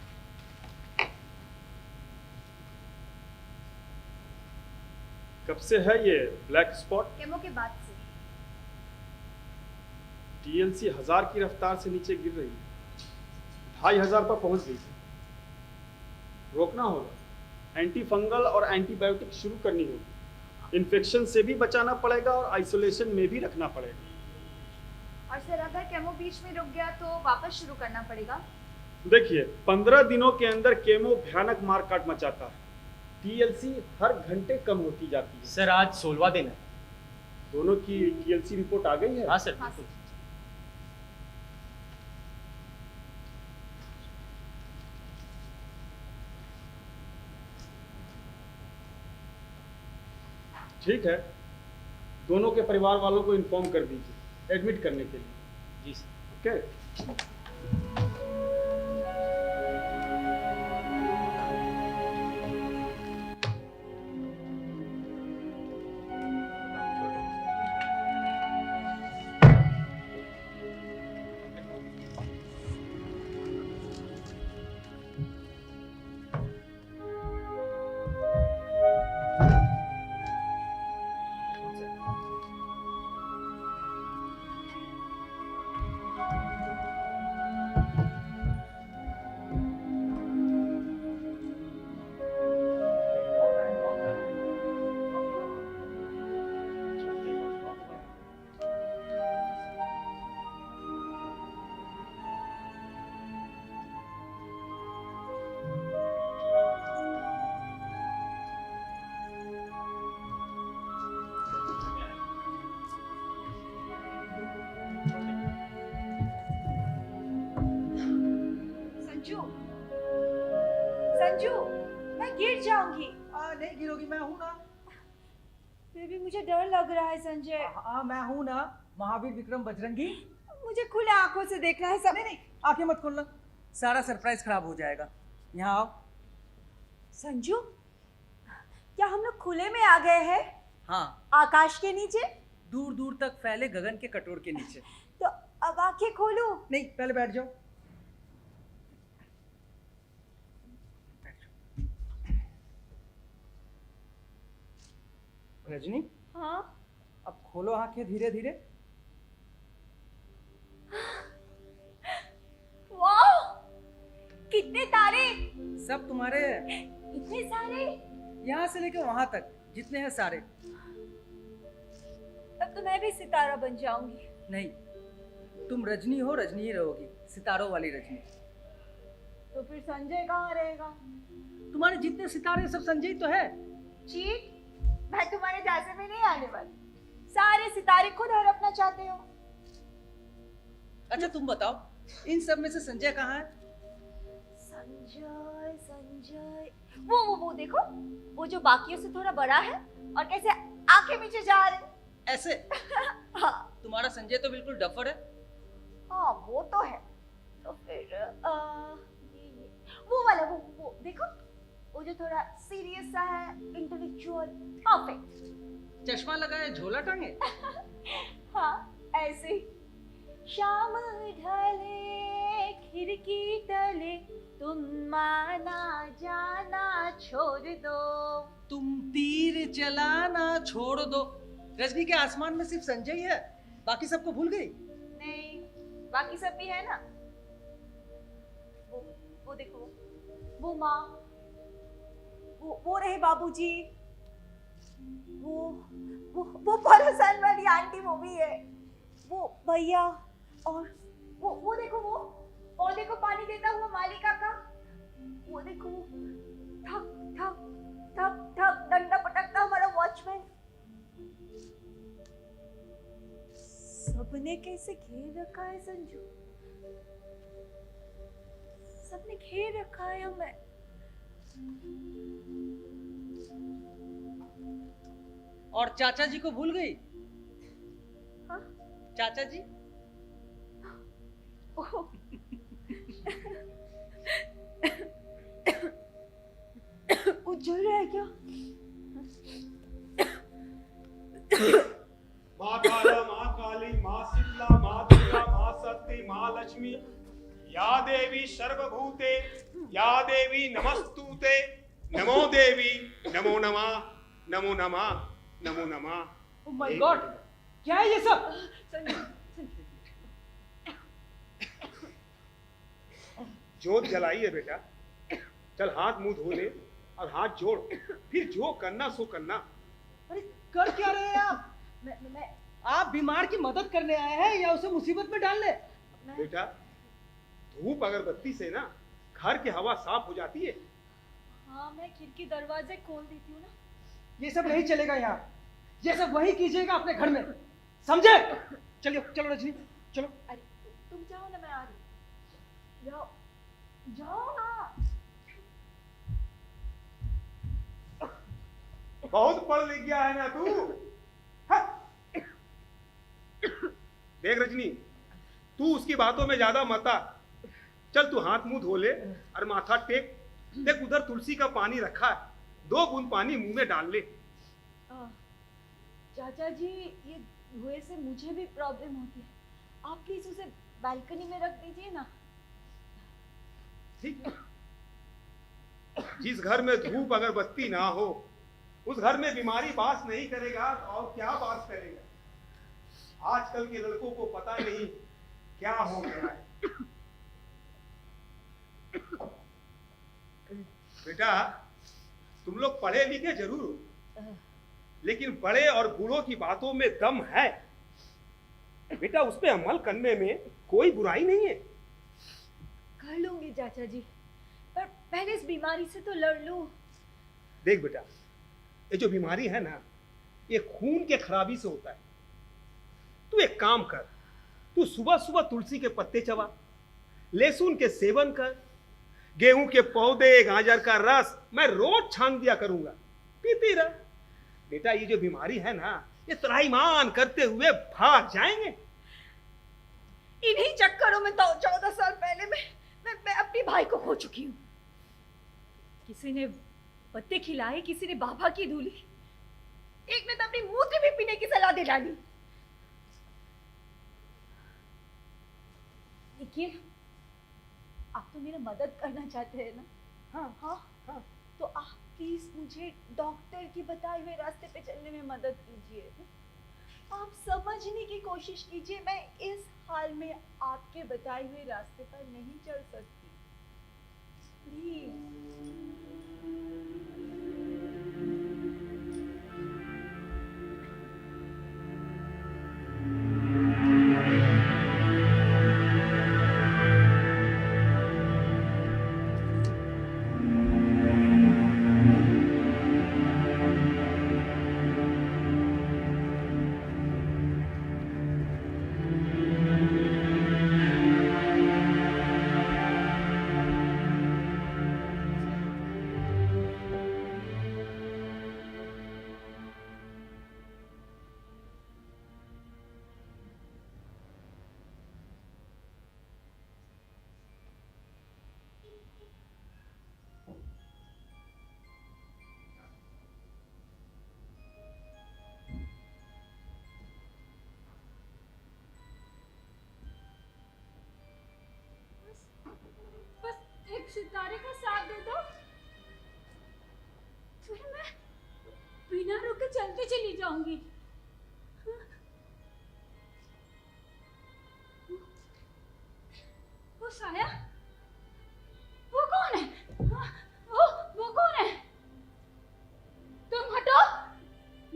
कब से है ये ब्लैक स्पॉट? केमो के बाद से। TLC 1000 की रफ्तार से नीचे गिर रही है, 2500 पर पहुंच गई। रोकना होगा, एंटी फंगल और एंटीबायोटिक शुरू करनी होगी। इन्फेक्शन से भी बचाना पड़ेगा और आइसोलेशन में भी रखना पड़ेगा। और सर अगर केमो बीच में रुक गया तो वापस शुरू करना पड़ेगा? देखिए, 15 दिनों के अंदर केमो भयानक मारकाट मचाता है। TLC हर घंटे कम होती जाती है। सर आज 16वां दिन है। दोनों की TLC रिपोर्ट आ गई है? हाँ सर, हाँ बिल्कुल। ठीक है, दोनों के परिवार वालों को इन्फॉर्म कर दीजिए एडमिट करने के लिए। जी सर। ओके। संजू, संजू, मैं गिर जाऊंगी। नहीं गिरोगी, मैं हूं ना। फिर भी मुझे डर लग रहा है संजय। हाँ मैं हूं ना, महावीर विक्रम बजरंगी। मुझे खुले आंखों से देखना है सब। नहीं, आंखें मत खोलना, सारा सरप्राइज खराब हो जाएगा। यहाँ आओ। संजू, क्या हम लोग खुले में आ गए हैं? हाँ, आकाश के नीचे? दूर दूर तक फैले गगन के कटोर के नीचे। तो अब आंखें खोलूं? नहीं, पहले बैठ जाओ। रजनी, हाँ। अब खोलो आंखें धीरे धीरे। वाह, कितने तारे! सब तुम्हारे हैं, इतने सारे! यहाँ से लेकर वहां तक जितने हैं सारे। अब तो मैं भी सितारा बन जाऊंगी। नहीं, तुम रजनी हो, रजनी ही रहोगी, सितारों वाली रजनी। तो फिर संजय कहाँ रहेगा? तुम्हारे जितने सितारे सब संजय ही तो है। चीट, मैं तुम्हारे जायजे में नहीं आने वाली। सारे सितारे खुद हड़पना चाहते हो। अच्छा तुम बताओ, इन सब में से संजय कहाँ है? संजय संजय वो देखो, वो जो बाकियों से थोड़ा बड़ा है और कैसे आंखें नीचे जा रहे हैं। ऐसे? हाँ तुम्हारा संजय तो बिल्कुल डफर है। हाँ वो तो है। तो फिर ये वो वाला वो देखो, वो जो थोड़ा सीरियस सा है, इंटेलेक्चुअल, परफेक्ट। चश्मा लगाए, झोला टांगे। हाँ ऐसे ही। शाम ढले खिड़की तले, तुम माना जाना छोड़ दो। तुम तीर चलाना छोड़ दो। रजनी के आसमान में सिर्फ संजय ही है, बाकी सबको भूल गई? नहीं, बाकी सब भी है ना। वो देखो, वो माँ, वो रहे बाबूजी, वो परेशान वाली आंटी वो भी है, वो भैया, और वो देखो, वो पौधे को पानी देता हुआ माली काका, वो देखो ठक ठक ठक ठक डंडा पटकता हमारा वॉचमैन। सबने कैसे घेर रखा है संजू, सबने घेर रखा है हमें। और चाचा जी को भूल गई? हाँ? चाचा जी? उज्जवल रहा है क्या? माँ काला, माँ काली, माँ शीतला, माँ दुर्गा, माँ सती, माँ लक्ष्मी, या देवी सर्वभूते, या देवी नमस्तुते, नमो देवी, नमो नमः, नमो नमः, नमो नमः। ओह माय गॉड, क्या है ये सब? जोत जलाई है बेटा, चल हाथ मुंह धो ले और हाथ जोड़, फिर जो करना सो करना। अरे कर क्या रहे हैं आप? मैं आप बीमार की मदद करने आए हैं या उसे मुसीबत में डालने? बेटा धूप अगरबत्ती से ना घर की हवा साफ हो जाती है। हाँ, मैं खिड़की दरवाजे खोल देती हूँ ना। ये सब नहीं चलेगा यहाँ, ये सब वही कीजिएगा अपने घर में, समझे? चलिए चलो रजनी, चलो। अरे तुम जाओ ना, मैं आ रही। जाओ जाओ ना। बहुत पढ़ लिख गया है ना तू। हाँ। देख रजनी, तू उसकी बातों में ज्यादा मत आ। चल तू हाथ मुंह धो ले और माथा टेक। देख उधर तुलसी का पानी रखा है, 2 बूंद पानी मुंह में डाल ले। चाचा जी, ये धुएं से मुझे भी प्रॉब्लम होती है, आप प्लीज उसे बालकनी में रख दीजिए ना। ठीक। जिस घर में धूप अगरबत्ती ना हो उस घर में बीमारी बास नहीं करेगा और क्या बास करेगा। आजकल के लड़कों को पता नहीं क्या हो गया है। बेटा तुम लोग पढ़े लिखे जरूर हो, लेकिन बड़े और बूढ़ों की बातों में दम है। बेटा उस पे अमल करने में कोई बुराई नहीं है। कर लूंगी चाचा जी, पर पहले इस बीमारी से तो लड़ लूं। देख बेटा, ये जो बीमारी है ना, ये खून के खराबी से होता है। तू एक काम कर, तू सुबह सुबह तुलसी के पत्ते चबा, लहसुन के सेवन कर, गेहूं के पौधे, गाजर का रस मैं रोज छान दिया करूंगा, पीती रह। बेटा ये जो बीमारी है ना, ये त्राहिमाम करते हुए भाग जाएंगे। इन्हीं चक्करों में तो 14 साल पहले मैं अपने भाई को खो चुकी हूँ। किसी ने पत्ते खिलाए, किसी ने बाबा की धूली, एक ने तो अपनी मूत्र भी पीने की सलाह दे डाली। देखिए, आप तो मेरा मदद करना चाहते हैं ना? हाँ हाँ हाँ, तो आप प्लीज मुझे डॉक्टर की बताए हुए रास्ते पे चलने में मदद कीजिए। आप समझने की कोशिश कीजिए, मैं इस हाल में आपके बताए हुए रास्ते पर नहीं चल सकती। प्लीज। सितारे का साथ दे दो, फिर मैं बिना रुके चलते चली जाऊंगी। वो साया, वो कौन है? वो कौन है? तुम हटो,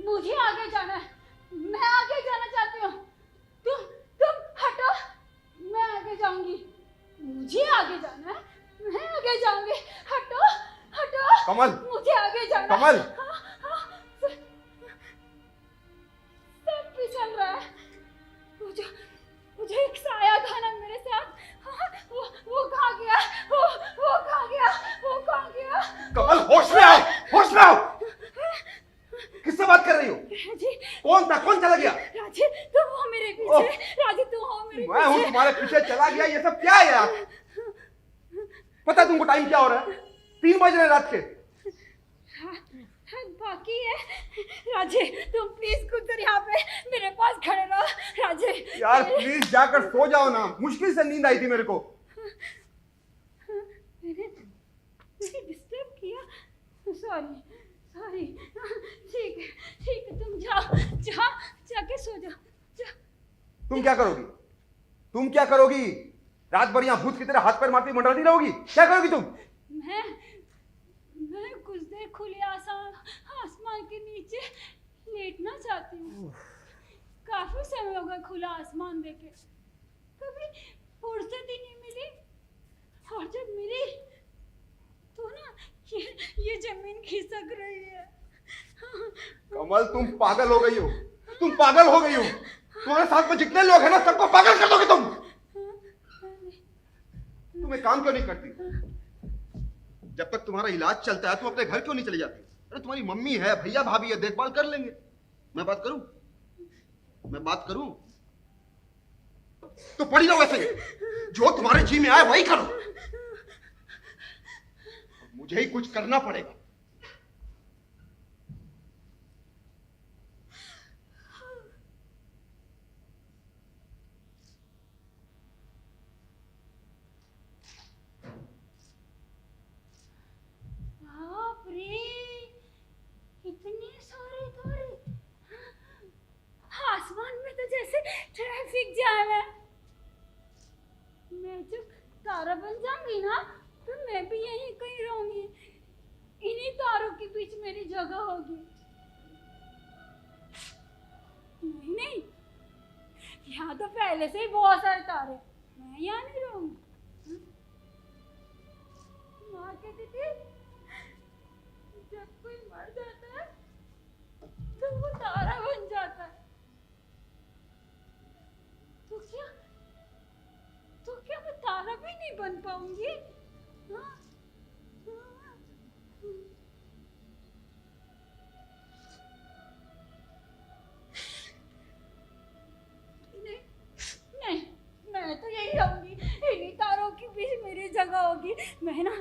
मुझे आगे जाना है, मैं आगे जाना चाहती हूँ। तुम हटो, मैं आगे जाऊंगी, मुझे आगे जाना है, मैं आगे जाऊंगी। हटो हटो कमल, मुझे आगे जाना है। कमल, सब फिसल रहा है। मुझे एक साया था ना मेरे साथ, वो कहाँ गया? वो कहाँ गया? वो कहाँ गया? कमल होश में आओ, होश में आओ। किससे बात कर रही हो? राजी, कौन था? कौन चला गया? राजी तुम हो मेरे पीछे, राजी तुम हो मेरे मैं हूँ पीछे। तुम्हारे पीछे चला गया? ये सब क्या है यार? पता है तुमको टाइम क्या हो रहा है? 3 बज रहे हैं रात के। बाकी है राजे, तुम प्लीज कुछ देर यहाँ पे मेरे पास खड़े रहो राजे। यार प्लीज जाकर सो जाओ ना, मुश्किल से नींद आई थी मेरे को। मैंने डिस्टर्ब किया, सॉरी। ठीक है तुम जाओ, जाके सो जाओ। तुम क्या करोगी? तुम क्या करोगी? रात भर यहाँ भूत की तरह हाथ पैर मारती मंडराती रहोगी? क्या करोगी तुम? मैं कुछ देर खुले आसमान के नीचे लेटना चाहती हूँ। काफी समय हो गया खुला आसमान देखे, कभी फुर्सत ही नहीं मिली, और जब मिली तो ना ये जमीन खिसक रही है। कमल तुम पागल हो गई हो, तुम पागल हो गई हो। तुम्हारे साथ में जितने लोग हैं ना, सबको पागल कर दोगे तुम। तुम एक काम क्यों नहीं करती? जब तक तुम्हारा इलाज चलता है तुम अपने घर क्यों नहीं चली जाती? अरे तुम्हारी मम्मी है, भैया भाभी है, देखभाल कर लेंगे। मैं बात करूं तो पड़ी रहो वैसे ही। जो तुम्हारे जी में आए वही करो, मुझे ही कुछ करना पड़ेगा। इतने सारे तारे आसमान में, तो जैसे ट्रैफिक जाम है। मैं जब तारा बन जाऊंगी ना, तो मैं भी यहीं कहीं रहूंगी, इन्हीं तारों के बीच मेरी जगह होगी। नहीं, यहाँ तो पहले से ही बहुत सारे तारे, मैं यहाँ नहीं रहूंगी। माँ कहती थी जब कोई मर जाता है तो वो तारा बन जाता है। तो क्या मैं तारा भी नहीं बन पाऊंगी? नहीं, मैं तो यही रहूंगी, इन्हीं तारों के बीच मेरी जगह होगी। मैं ना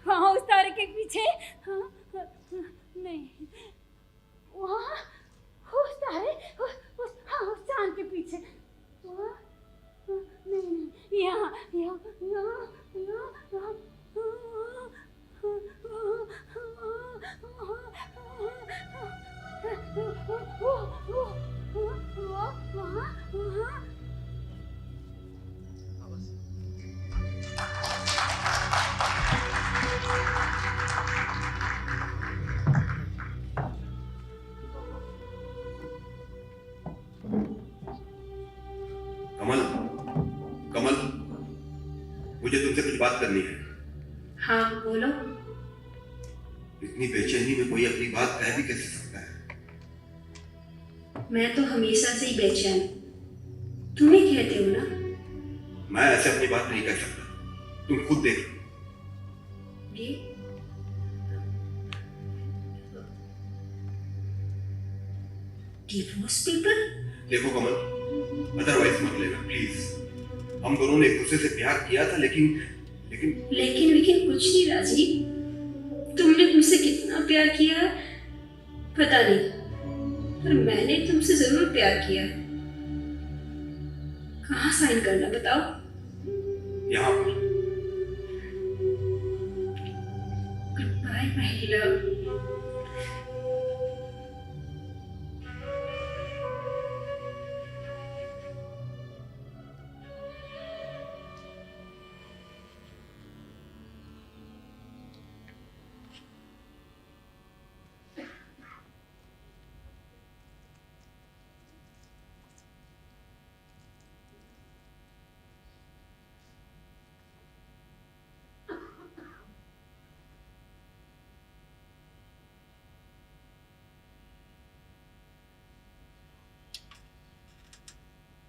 वहाँ उस तारे के पीछे, नहीं, वहाँ उस तारे, उस चांद के पीछे, नहीं, यहाँ कमल, मुझे तुमसे कुछ बात करनी है। हाँ बोलो। इतनी बेचैनी में कोई अपनी बात कह भी कैसे सकता है? मैं तो हमेशा से ही बेचैन, तुम ही कहते हो ना। मैं ऐसे अपनी बात नहीं कह सकता, तुम खुद देख लो। ये डिवोर्स पेपर? देखो कमल, अदरवाइज मत लेना प्लीज। हम दोनों ने एक दूसरे से प्यार किया था, लेकिन कुछ नहीं राजीव, तुमने मुझसे कितना प्यार किया पता नहीं, पर मैंने तुमसे जरूर प्यार किया। कहाँ साइन करना बताओ? यहाँ पर। लव।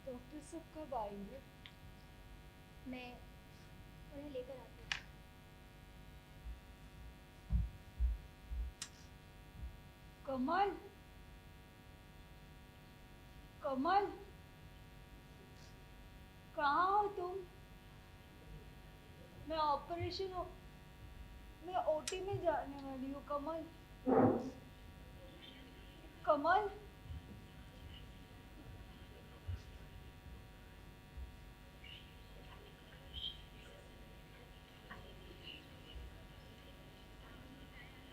डॉक्टर सब कब आएंगे? मैं उन्हें लेकर आती हूँ। कमल, कमल, कहाँ हो तुम? मैं ओटी में जाने वाली हूँ। कमल, कमल,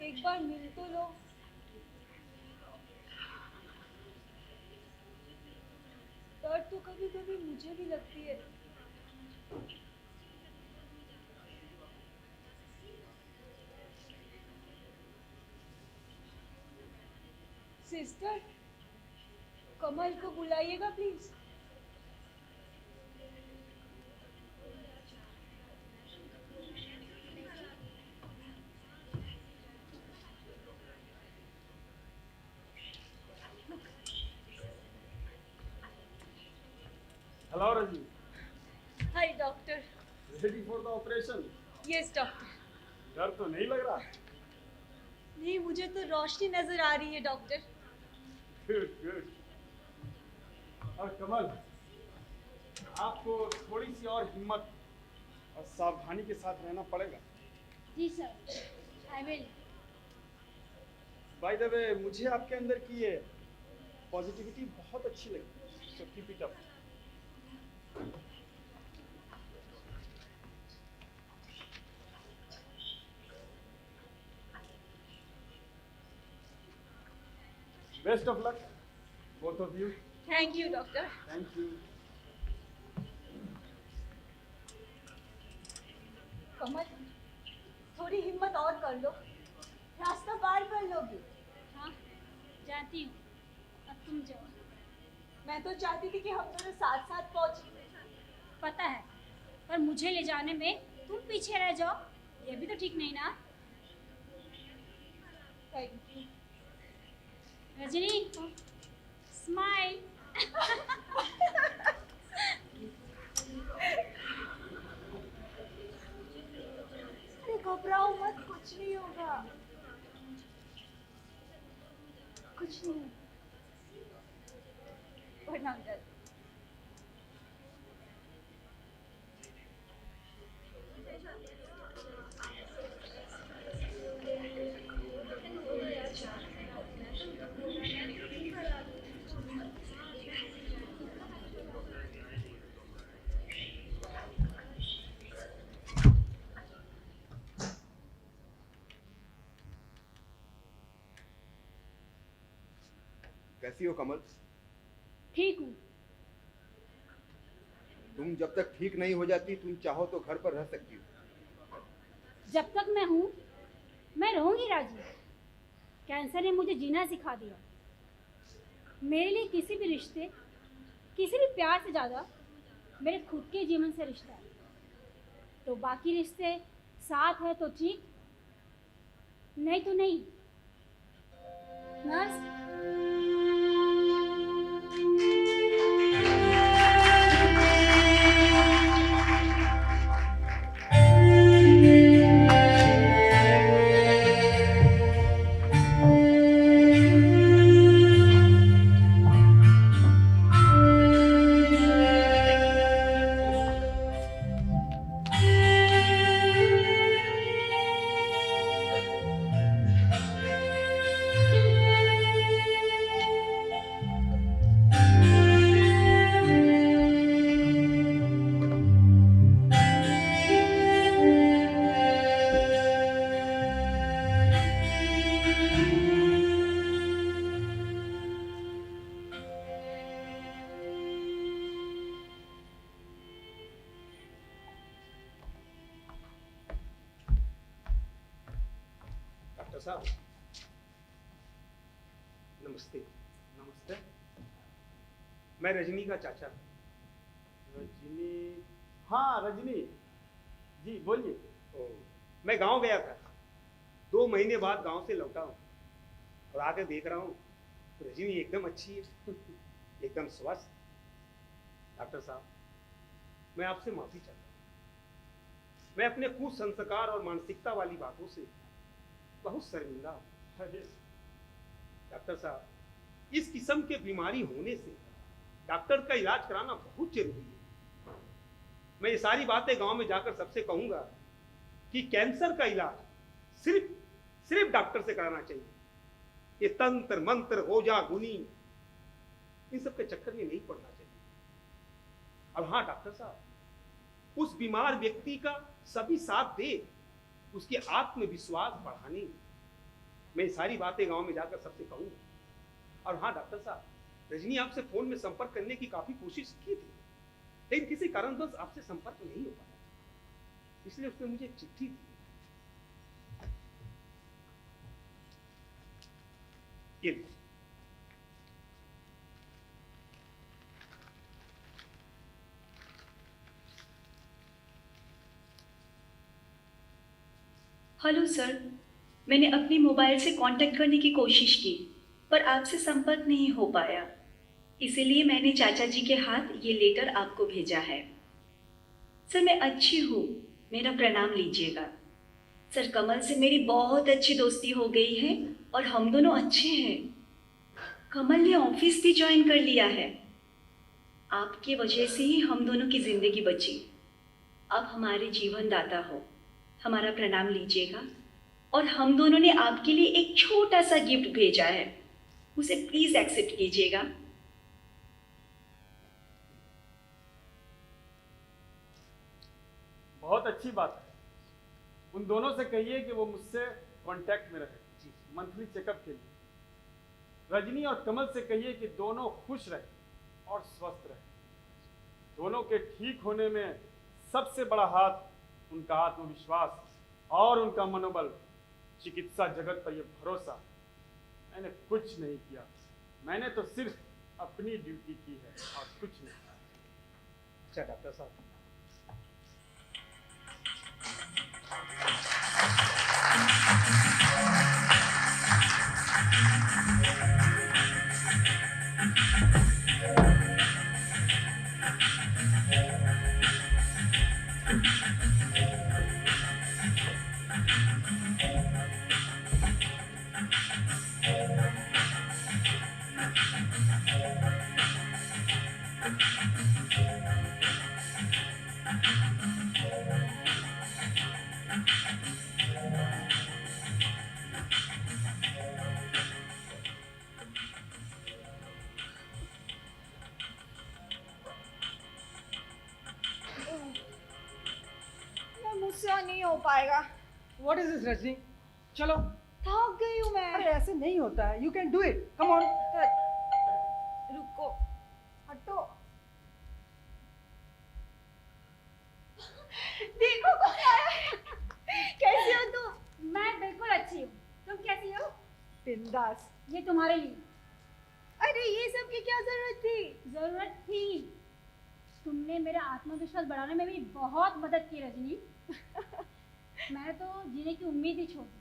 एक बार मिल तो लो। दर्द तो कभी कभी मुझे भी लगती है। सिस्टर, कमल को बुलाइएगा प्लीज। हेलो रजी, हाय doctor. Ready for the operation? Yes doctor. डर तो नहीं लग रहा? नहीं, मुझे तो रोशनी नजर आ रही है डॉक्टर। Good good. और कमल, आपको थोड़ी सी और हिम्मत और सावधानी के साथ रहना पड़ेगा। जी sir, I will. By the way, मुझे आपके अंदर की ये पॉजिटिविटी बहुत अच्छी लगी। So keep it up. Best of luck both of you. Thank you doctor. Thank you. Kamal, थोड़ी हिम्मत और कर लो, रास्ता पार कर लोगी। हाँ, जाती हूँ, अब तुम जाओ। मैं तो चाहती थी कि हम दोनों साथ साथ पहुंचे। पता है, पर मुझे ले जाने में तुम पीछे रह जाओ, ये भी तो ठीक नहीं ना। Thank you. रजनी, स्माइल। अरे घबराओ मत, कुछ नहीं होगा, कुछ नहीं। प्रणाम दर्द। कैसी हो कमल? ठीक हूँ। तुम जब तक ठीक नहीं हो जाती, तुम चाहो तो घर पर रह सकती हो। जब तक मैं हूँ, मैं रहूँगी राजी। कैंसर ने मुझे जीना सिखा दिया। मेरे लिए किसी भी रिश्ते, किसी भी प्यार से ज़्यादा मेरे खुद के जीवन से रिश्ता है। तो बाकी रिश्ते साथ है तो ठीक, नहीं तो नहीं। नर्स, साहब नमस्ते। नमस्ते। मैं रजनी का चाचा। रजनी? हाँ रजनी जी, बोलिए। मैं गांव गया था, 2 महीने बाद गांव से लौटा हूँ और आकर देख रहा हूँ रजनी एकदम अच्छी है, एकदम स्वस्थ। डॉक्टर साहब, मैं आपसे माफी चाहता हूँ। मैं अपने कुसंस्कार और मानसिकता वाली बातों से बहुत शर्मिंदा हूँ। अरे डॉक्टर साहब, इस किस्म के बीमारी होने से डॉक्टर का इलाज कराना बहुत जरूरी है। मैं ये सारी बातें गांव में जाकर सबसे कहूंगा कि कैंसर का इलाज सिर्फ डॉक्टर से कराना चाहिए। ये तंत्र मंत्र ओझा गुनी इन सब के चक्कर में नहीं पड़ना चाहिए। अब हाँ डॉक्टर साहब, उस बीमार व्यक्ति का सभी साथ दे उसके आत्मविश्वास बढ़ाने मैं ये सारी बातें गांव में जाकर सबसे कहूंगा। और हाँ डॉक्टर साहब, रजनी आपसे फोन में संपर्क करने की काफी कोशिश की थी, लेकिन किसी कारणवश आपसे संपर्क नहीं हो पाया, इसलिए उसने मुझे एक चिट्ठी दी। ये लो। हेलो सर, मैंने अपने मोबाइल से कांटेक्ट करने की कोशिश की पर आपसे संपर्क नहीं हो पाया, इसीलिए मैंने चाचा जी के हाथ ये लेटर आपको भेजा है। सर मैं अच्छी हूँ, मेरा प्रणाम लीजिएगा। सर कमल से मेरी बहुत अच्छी दोस्ती हो गई है और हम दोनों अच्छे हैं। कमल ने ऑफिस भी ज्वाइन कर लिया है। आपकी वजह से ही हम दोनों की जिंदगी बची। आप हमारे जीवन दाता हो, हमारा प्रणाम लीजिएगा। और हम दोनों ने आपके लिए एक छोटा सा गिफ्ट भेजा है, उसे प्लीज एक्सेप्ट कीजिएगा। बहुत अच्छी बात है। उन दोनों से कहिए कि वो मुझसे कांटेक्ट में रहे जी, मंथली चेकअप के लिए। रजनी और कमल से कहिए कि दोनों खुश रहे और स्वस्थ रहे। दोनों के ठीक होने में सबसे बड़ा हाथ उनका आत्मविश्वास और उनका मनोबल, चिकित्सा जगत पर यह भरोसा। मैंने कुछ नहीं किया, मैंने तो सिर्फ अपनी ड्यूटी की है और कुछ नहीं। अच्छा डॉक्टर साहब, मुझसे नहीं हो पाएगा। What is this Rajni? चलो। थक गई हूँ मैं। अरे ऐसे नहीं होता है, you can do it, come on. रुको, हटो। देखो कौन आया है। कैसी हो तुम? मैं बिल्कुल अच्छी हूँ, तुम कैसी हो? बिंदास। ये तुम्हारे लिए। अरे ये सब की क्या जरूरत थी? जरूरत थी। तुमने मेरा आत्मविश्वास बढ़ाने में भी बहुत मदद की रजनी। मैं तो जीने की उम्मीद ही छोड़ दी।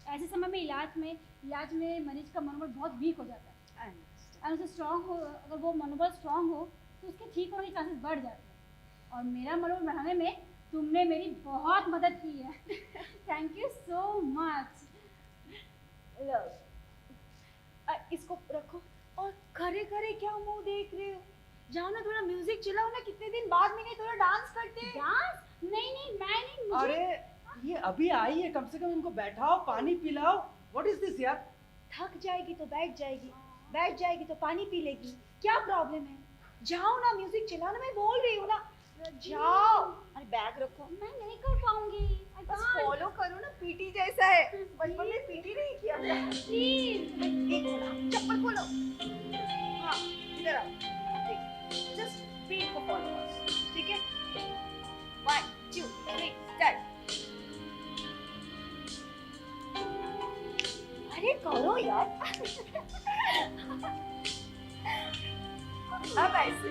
ऐसे समय में इलाज में मरीज का मनोबल बहुत वीक हो जाता है। और उसे स्ट्रांग हो, अगर वो मनोबल स्ट्रांग हो तो उसके ठीक होने के चांसेस बढ़ जाते हैं। और मेरा मनोबल बढ़ाने में तुमने मेरी बहुत मदद की है। Thank you so much. इसको रखो और खरे खरे क्या मुंह देख रहे हो? जाओ ना, थोड़ा म्यूजिक चलाओ ना। कितने दिन बाद मैंने थोड़ा डांस करते हैं। डांस? नहीं मैं नहीं, मुझे... अरे ये अभी आई है, कम से कम इनको बैठाओ, पानी पिलाओ। व्हाट इज दिस यार? थक जाएगी तो बैठ जाएगी, बैठ जाएगी तो पानी पी लेगी, क्या प्रॉब्लम है? जाओ ना, म्यूजिक चलाओ ना, मैं बोल रही हूँ ना। जाओ। अरे बैग रखो। मैं नहीं कर पाऊंगी। बस फॉलो करो ना, पीटी जैसा है। बचपन में पीटी नहीं किया प्लीज। एक मिनट, चप्पल खोलो। हाँ इधर आओ, जस्ट बीट को फॉलो करो, ठीक है? 1 2 3 स्टार्ट। करो यार। अब ऐसे